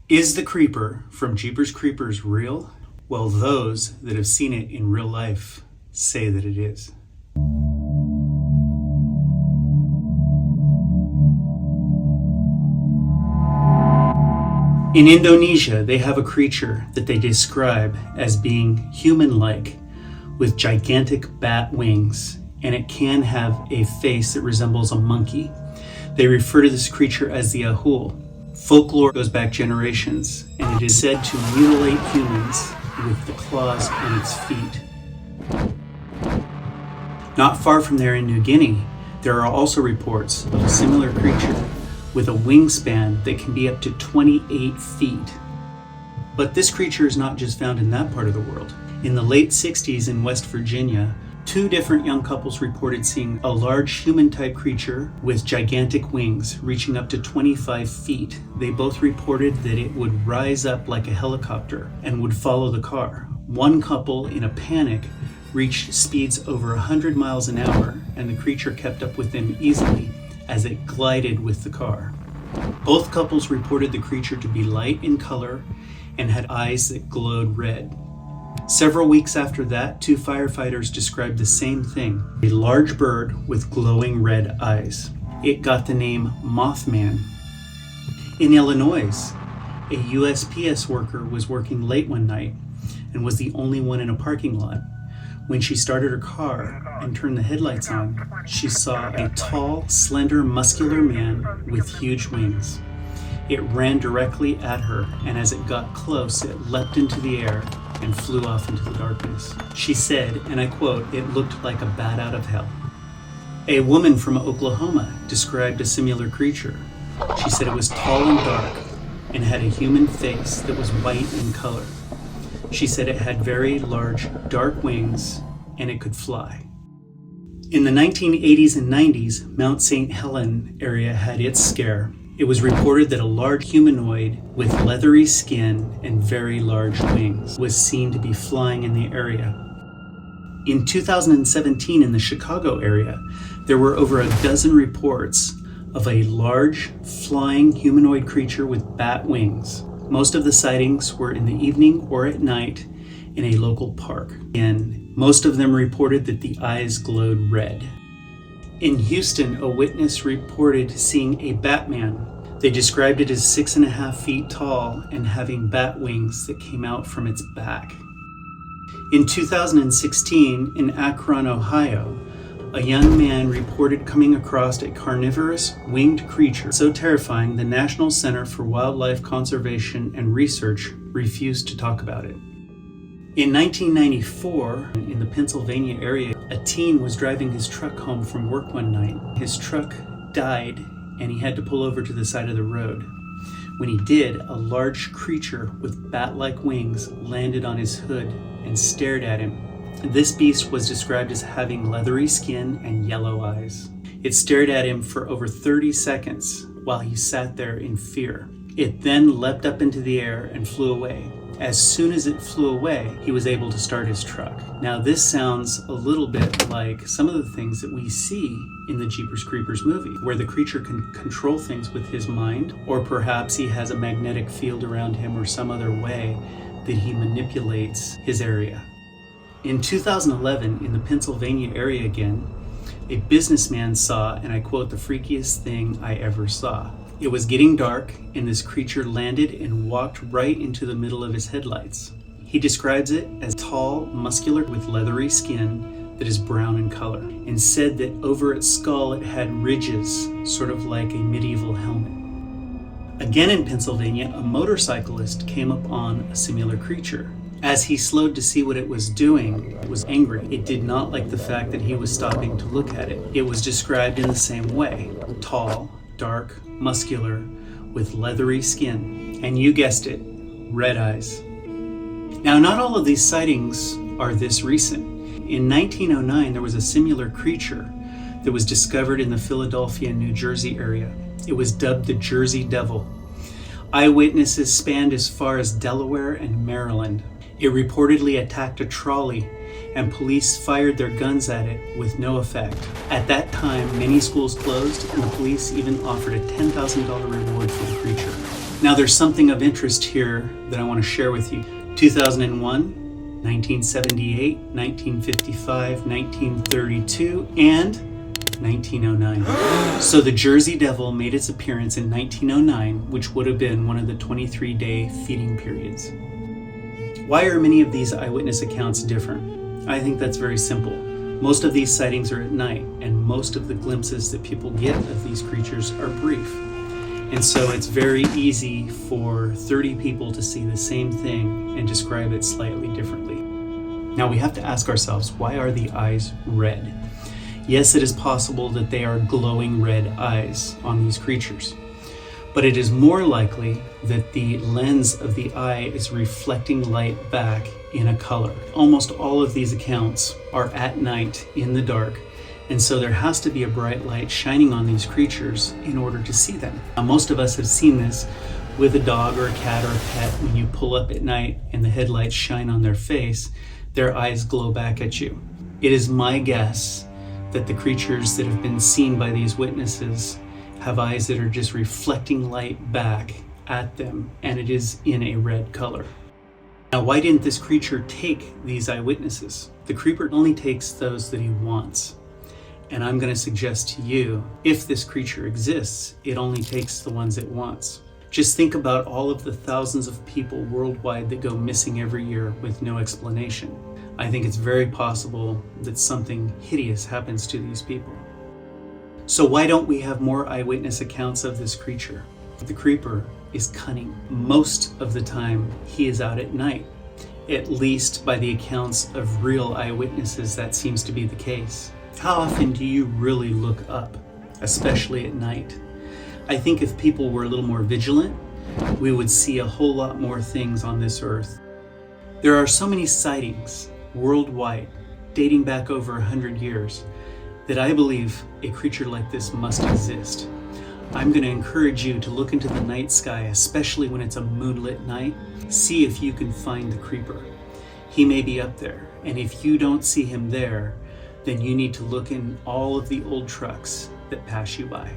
Is the creeper from Jeepers Creepers real? Well, those that have seen it in real life say that it is. In Indonesia, they have a creature that they describe as being human-like with gigantic bat wings, and it can have a face that resembles a monkey. They refer to this creature as the Ahul. Folklore goes back generations, and it is said to mutilate humans with the claws on its feet. Not far from there in New Guinea, there are also reports of a similar creature with a wingspan that can be up to 28 feet. But this creature is not just found in that part of the world. In the late 60s in West Virginia, two different young couples reported seeing a large human-type creature with gigantic wings reaching up to 25 feet. They both reported that it would rise up like a helicopter and would follow the car. One couple, in a panic, reached speeds over 100 miles an hour, and the creature kept up with them easily as it glided with the car. Both couples reported the creature to be light in color and had eyes that glowed red. Several weeks after that, two firefighters described the same thing, a large bird with glowing red eyes. It got the name Mothman. In Illinois, a USPS worker was working late one night and was the only one in a parking lot. When she started her car and turned the headlights on, she saw a tall, slender, muscular man with huge wings. It ran directly at her, and as it got close, it leapt into the air and flew off into the darkness. She said, and I quote, "It looked like a bat out of hell." A woman from Oklahoma described a similar creature. She said it was tall and dark and had a human face that was white in color. She said it had very large, dark wings and it could fly. In the 1980s and 90s, Mount St. Helens area had its scare. It was reported that a large humanoid with leathery skin and very large wings was seen to be flying in the area. In 2017 in the Chicago area, there were over a dozen reports of a large, flying humanoid creature with bat wings. Most of the sightings were in the evening or at night in a local park, and most of them reported that the eyes glowed red. In Houston, a witness reported seeing a Batman. They described it as 6.5 feet tall and having bat wings that came out from its back. In 2016, in Akron, Ohio, a young man reported coming across a carnivorous winged creature so terrifying the National Center for Wildlife Conservation and Research refused to talk about it. In 1994, in the Pennsylvania area, a teen was driving his truck home from work one night. His truck died and he had to pull over to the side of the road. When he did, a large creature with bat-like wings landed on his hood and stared at him. This beast was described as having leathery skin and yellow eyes. It stared at him for over 30 seconds while he sat there in fear. It then leapt up into the air and flew away. As soon as it flew away, he was able to start his truck. Now this sounds a little bit like some of the things that we see in the Jeepers Creepers movie, where the creature can control things with his mind, or perhaps he has a magnetic field around him or some other way that he manipulates his area. In 2011, in the Pennsylvania area again, a businessman saw, and I quote, "the freakiest thing I ever saw." It was getting dark, and this creature landed and walked right into the middle of his headlights. He describes it as tall, muscular, with leathery skin that is brown in color, and said that over its skull it had ridges, sort of like a medieval helmet. Again in Pennsylvania, a motorcyclist came upon a similar creature. As he slowed to see what it was doing, it was angry. It did not like the fact that he was stopping to look at it. It was described in the same way: tall, dark, muscular, with leathery skin, and you guessed it, red eyes. Now, not all of these sightings are this recent. In 1909, there was a similar creature that was discovered in the Philadelphia, New Jersey area. It was dubbed the Jersey Devil. Eyewitnesses spanned as far as Delaware and Maryland. It reportedly attacked a trolley, and police fired their guns at it with no effect. At that time, many schools closed, and the police even offered a $10,000 reward for the creature. Now there's something of interest here that I want to share with you. 2001, 1978, 1955, 1932, and 1909. So the Jersey Devil made its appearance in 1909, which would have been one of the 23-day feeding periods. Why are many of these eyewitness accounts different? I think that's very simple. Most of these sightings are at night, and most of the glimpses that people get of these creatures are brief. And so it's very easy for 30 people to see the same thing and describe it slightly differently. Now we have to ask ourselves, why are the eyes red? Yes, it is possible that they are glowing red eyes on these creatures, but it is more likely that the lens of the eye is reflecting light back in a color. Almost all of these accounts are at night in the dark, and so there has to be a bright light shining on these creatures in order to see them. Now, most of us have seen this with a dog or a cat or a pet. When you pull up at night and the headlights shine on their face, their eyes glow back at you. It is my guess that the creatures that have been seen by these witnesses have eyes that are just reflecting light back at them, and it is in a red color. Now, why didn't this creature take these eyewitnesses? The creeper only takes those that he wants. And I'm going to suggest to you, if this creature exists, it only takes the ones it wants. Just think about all of the thousands of people worldwide that go missing every year with no explanation. I think it's very possible that something hideous happens to these people. So why don't we have more eyewitness accounts of this creature? The creeper is cunning. Most of the time, he is out at night. At least by the accounts of real eyewitnesses, that seems to be the case. How often do you really look up, especially at night? I think if people were a little more vigilant, we would see a whole lot more things on this earth. There are so many sightings worldwide, dating back over 100 years, that I believe a creature like this must exist. I'm going to encourage you to look into the night sky, especially when it's a moonlit night. See if you can find the creeper. He may be up there, and if you don't see him there, then you need to look in all of the old trucks that pass you by.